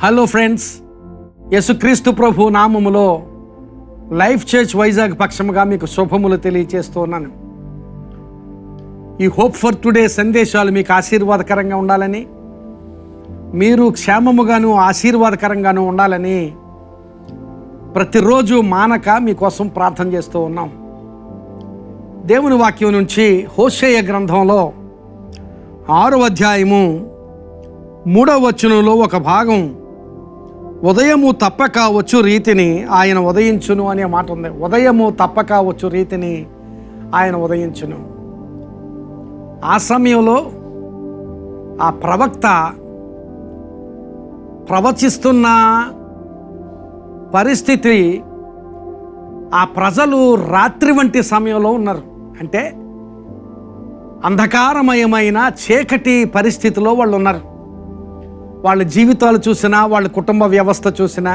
Hello friends, యేసుక్రీస్తు ప్రభు నామములో life church Vizag పక్షముగా మీకు శుభములు తెలియజేస్తూ ఉన్నాను. ఈ హోప్ ఫర్ టుడే సందేశాలు మీకు ఆశీర్వాదకరంగా ఉండాలని, మీరు క్షేమముగాను ఆశీర్వాదకరంగాను ఉండాలని ప్రతిరోజు మానక మీకోసం ప్రార్థన చేస్తూ ఉన్నాం. దేవుని వాక్యం నుంచి హోషేయ గ్రంథంలో 6వ అధ్యాయము 3వ వచనంలో ఒక భాగం, ఉదయము తప్పక వచ్చు రీతిని ఆయన ఉదయించును అనే మాట ఉంది. ఉదయము తప్పక వచ్చు రీతిని ఆయన ఉదయించును. ఆ సమయంలో ఆ ప్రవక్త ప్రవచిస్తున్న పరిస్థితి, ఆ ప్రజలు రాత్రి వంటి సమయంలో ఉన్నారు. అంటే అంధకారమయమైన చీకటి పరిస్థితిలో వాళ్ళు ఉన్నారు. వాళ్ళ జీవితాలు చూసినా, వాళ్ళ కుటుంబ వ్యవస్థ చూసినా,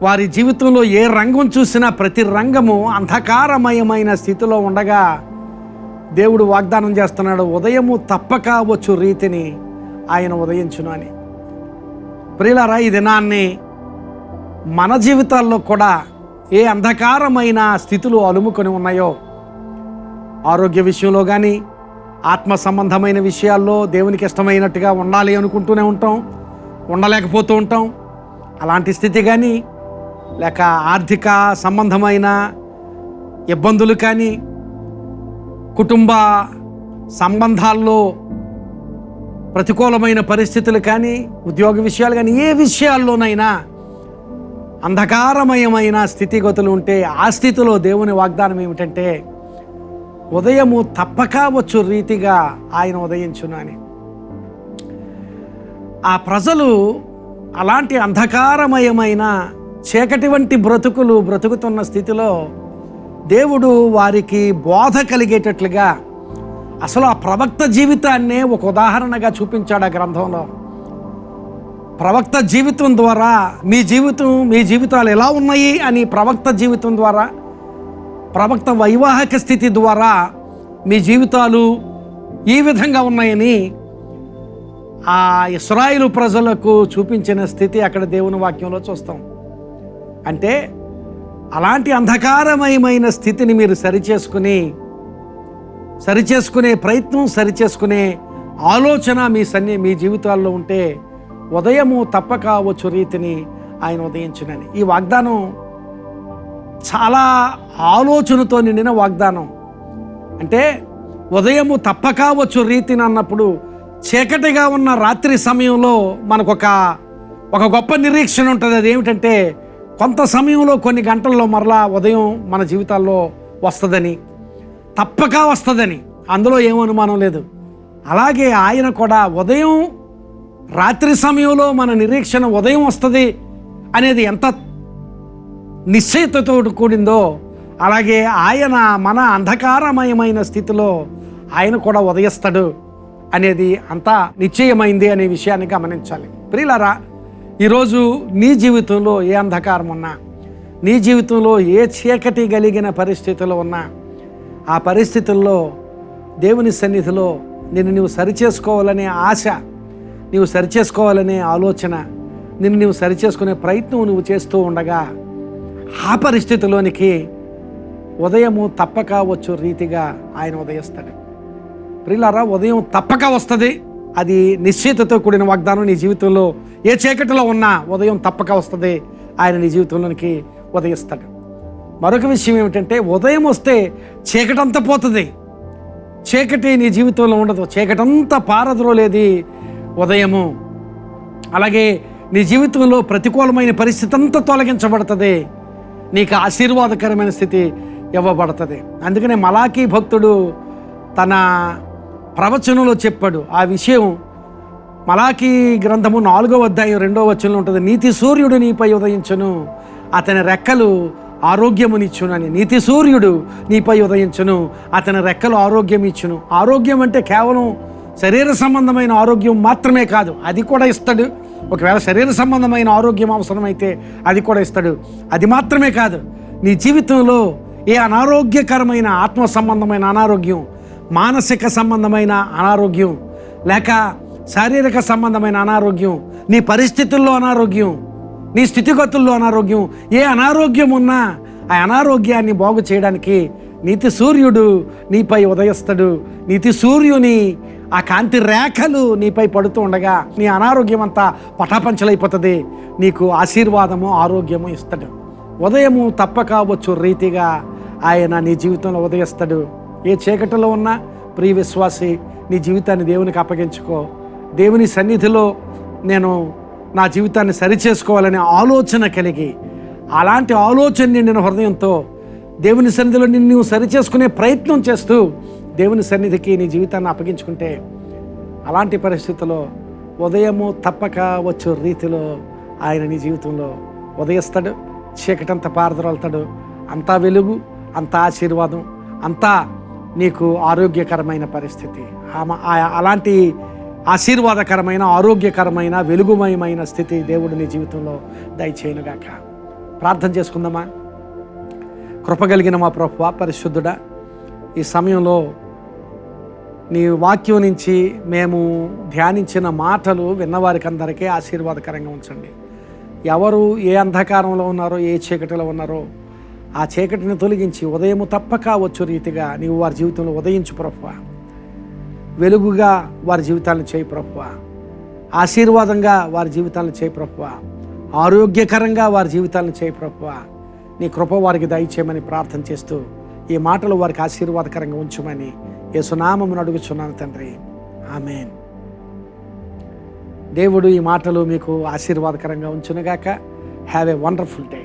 వారి జీవితంలో ఏ రంగం చూసినా ప్రతి రంగము అంధకారమయమైన స్థితిలో ఉండగా దేవుడు వాగ్దానం చేస్తున్నాడు, ఉదయము తప్పక వచ్చు రీతిని ఆయన ఉదయించును అని. ప్రియులారా, ఈ దినాన్ని మన జీవితాల్లో కూడా ఏ అంధకారమైన స్థితులు అలుముకొని ఉన్నాయో, ఆరోగ్య విషయంలో కానీ, ఆత్మ సంబంధమైన విషయాల్లో దేవునికి ఇష్టమైనట్టుగా ఉండాలి అనుకుంటూనే ఉంటాం, ఉండలేకపోతూ ఉంటాం. అలాంటి స్థితి కానీ, లేక ఆర్థిక సంబంధమైన ఇబ్బందులు కానీ, కుటుంబ సంబంధాల్లో ప్రతికూలమైన పరిస్థితులు కానీ, ఉద్యోగ విషయాలు కానీ, ఏ విషయాల్లోనైనా అంధకారమయమైన స్థితిగతులు ఉంటే ఆ స్థితిలో దేవుని వాగ్దానం ఏమిటంటే, ఉదయము తప్పక వచ్చు రీతిగా ఆయన ఉదయించును అని. ఆ ప్రజలు అలాంటి అంధకారమయమైన చీకటి వంటి బ్రతుకుతున్న స్థితిలో దేవుడు వారికి బోధ కలిగేటట్లుగా అసలు ఆ ప్రవక్త జీవితాన్నే ఒక ఉదాహరణగా చూపించాడు ఆ గ్రంథంలో. ప్రవక్త జీవితం ద్వారా మీ జీవితాలు ఎలా ఉన్నాయి అని, ప్రవక్త జీవితం ద్వారా, ప్రవక్త వైవాహిక స్థితి ద్వారా మీ జీవితాలు ఈ విధంగా ఉన్నాయని ఆ ఇశ్రాయేలు ప్రజలకు చూపించిన స్థితి అక్కడ దేవుని వాక్యంలో చూస్తాం. అంటే అలాంటి అంధకారమయమైన స్థితిని మీరు సరిచేసుకునే ప్రయత్నం, సరిచేసుకునే ఆలోచన మీ జీవితాల్లో ఉంటే ఉదయము తప్పక వచ్చు రీతిని ఆయన ఉదయించునని. ఈ వాగ్దానం చాలా ఆలోచనతో నిండిన వాగ్దానం. అంటే ఉదయము తప్పక వచ్చు రీతిని అన్నప్పుడు చీకటిగా ఉన్న రాత్రి సమయంలో మనకు ఒక గొప్ప నిరీక్షణ ఉంటుంది. అది ఏమిటంటే, కొంత సమయంలో, కొన్ని గంటల్లో మరలా ఉదయం మన జీవితాల్లో వస్తుందని, తప్పక వస్తుందని, అందులో ఏం అనుమానం లేదు. అలాగే ఆయన కూడా ఉదయం, రాత్రి సమయంలో మన నిరీక్షణ ఉదయం వస్తుంది అనేది ఎంత నిశ్చయితతో కూడిందో, అలాగే ఆయన మన అంధకారమయమైన స్థితిలో ఆయన కూడా ఉదయిస్తాడు అనేది అంతా నిశ్చయమైంది అనే విషయాన్ని గమనించాలి. ప్రియులారా, ఈరోజు నీ జీవితంలో ఏ అంధకారం ఉన్నా, నీ జీవితంలో ఏ చీకటి కలిగిన పరిస్థితుల్లో ఉన్నా, ఆ పరిస్థితుల్లో దేవుని సన్నిధిలో నువ్వు సరిచేసుకోవాలనే ఆశ, నీవు సరిచేసుకోవాలనే ఆలోచన, నువ్వు సరిచేసుకునే ప్రయత్నం నువ్వు చేస్తూ ఉండగా ఆ పరిస్థితిలోనికి ఉదయము తప్పక వచ్చు రీతిగా ఆయన ఉదయిస్తాడు. ప్రియులారా, ఉదయం తప్పక వస్తుంది. అది నిశ్చయితతో కూడిన వాగ్దానం. నీ జీవితంలో ఏ చీకటిలో ఉన్నా ఉదయం తప్పక వస్తుంది. ఆయన నీ జీవితంలోనికి ఉదయిస్తాడు. మరొక విషయం ఏమిటంటే, ఉదయం వస్తే చీకటంతా పోతుంది. చీకటి నీ జీవితంలో ఉండదు. చీకటంతా పారద్రోలేది ఉదయము. అలాగే నీ జీవితంలో ప్రతికూలమైన పరిస్థితి అంతా తొలగించబడుతుంది. నీకు ఆశీర్వాదకరమైన స్థితి ఇవ్వబడుతుంది. అందుకనే మలాకీ భక్తుడు తన ప్రవచనంలో చెప్పాడు ఆ విషయం. మలాకీ గ్రంథము 4వ అధ్యాయం 2వ వచనంలో ఉంటుంది, నీతి సూర్యుడు నీపై ఉదయించును, అతని రెక్కలు ఆరోగ్యమునిచ్చును అని. నీతి సూర్యుడు నీపై ఉదయించును, అతని రెక్కలు ఆరోగ్యం ఇచ్చును. ఆరోగ్యం అంటే కేవలం శరీర సంబంధమైన ఆరోగ్యం మాత్రమే కాదు, అది కూడా ఇస్తాడు. ఒకవేళ శరీర సంబంధమైన ఆరోగ్యం అవసరమైతే అది కూడా ఇస్తాడు. అది మాత్రమే కాదు, నీ జీవితంలో ఏ అనారోగ్యకరమైన ఆత్మ సంబంధమైన అనారోగ్యం, మానసిక సంబంధమైన అనారోగ్యం, లేక శారీరక సంబంధమైన అనారోగ్యం, నీ పరిస్థితుల్లో అనారోగ్యం, నీ స్థితిగతుల్లో అనారోగ్యం, ఏ అనారోగ్యం ఉన్నా ఆ అనారోగ్యాన్ని బాగు చేయడానికి నీతి సూర్యుడు నీపై ఉదయిస్తాడు. నీతి సూర్యుని ఆ కాంతి రేఖలు నీపై పడుతూ ఉండగా నీ అనారోగ్యం అంతా పటాపంచలైపోతుంది. నీకు ఆశీర్వాదము, ఆరోగ్యము ఇస్తాడు. ఉదయము తప్పక వచ్చు రీతిగా ఆయన నీ జీవితంలో ఉదయిస్తాడు. ఏ చీకటిలో ఉన్నా ప్రియ విశ్వాసి, నీ జీవితాన్ని దేవునికి అప్పగించుకో. దేవుని సన్నిధిలో నేను నా జీవితాన్ని సరిచేసుకోవాలనే ఆలోచన కలిగి, అలాంటి ఆలోచన నిండిన హృదయంతో దేవుని సన్నిధిలో నిన్ను సరిచేసుకునే ప్రయత్నం చేస్తూ దేవుని సన్నిధికి నీ జీవితాన్ని అప్పగించుకుంటే, అలాంటి పరిస్థితుల్లో ఉదయము తప్పక వచ్చు రీతిలో ఆయన నీ జీవితంలో ఉదయిస్తాడు. చీకటంతా పారదోలుతాడు. అంతా వెలుగు, అంతా ఆశీర్వాదం, అంతా నీకు ఆరోగ్యకరమైన పరిస్థితి. అలాంటి ఆశీర్వాదకరమైన, ఆరోగ్యకరమైన, వెలుగుమయమైన స్థితి దేవుడు నీ జీవితంలో దయచేయునుగాక. ప్రార్థన చేసుకుందామా? కృపగలిగిన మా ప్రభువా, పరిశుద్ధుడా, ఈ సమయంలో నీ వాక్యం నుంచి మేము ధ్యానించిన మాటలు విన్నవారికి అందరికీ ఆశీర్వాదకరంగా ఉంచండి. ఎవరు ఏ అంధకారంలో ఉన్నారో, ఏ చీకటిలో ఉన్నారో ఆ చీకటిని తొలగించి ఉదయము తప్పక వచ్చు రీతిగా నీవు వారి జీవితంలో ఉదయించు ప్రభువా. వెలుగుగా వారి జీవితాలను చేయి ప్రభువా. ఆశీర్వాదంగా వారి జీవితాలను చేయి ప్రభువా. ఆరోగ్యకరంగా వారి జీవితాలను చేయి ప్రభువా. నీ కృప వారికి దయచేయమని ప్రార్థన చేస్తూ ఈ మాటలు వారికి ఆశీర్వాదకరంగా ఉంచుమని యేసునామమున అడుగుచున్నాను తండ్రి, ఆమేన్. దేవుడు ఈ మాటలు మీకు ఆశీర్వాదకరంగా ఉంచునుగాక. Have a wonderful day.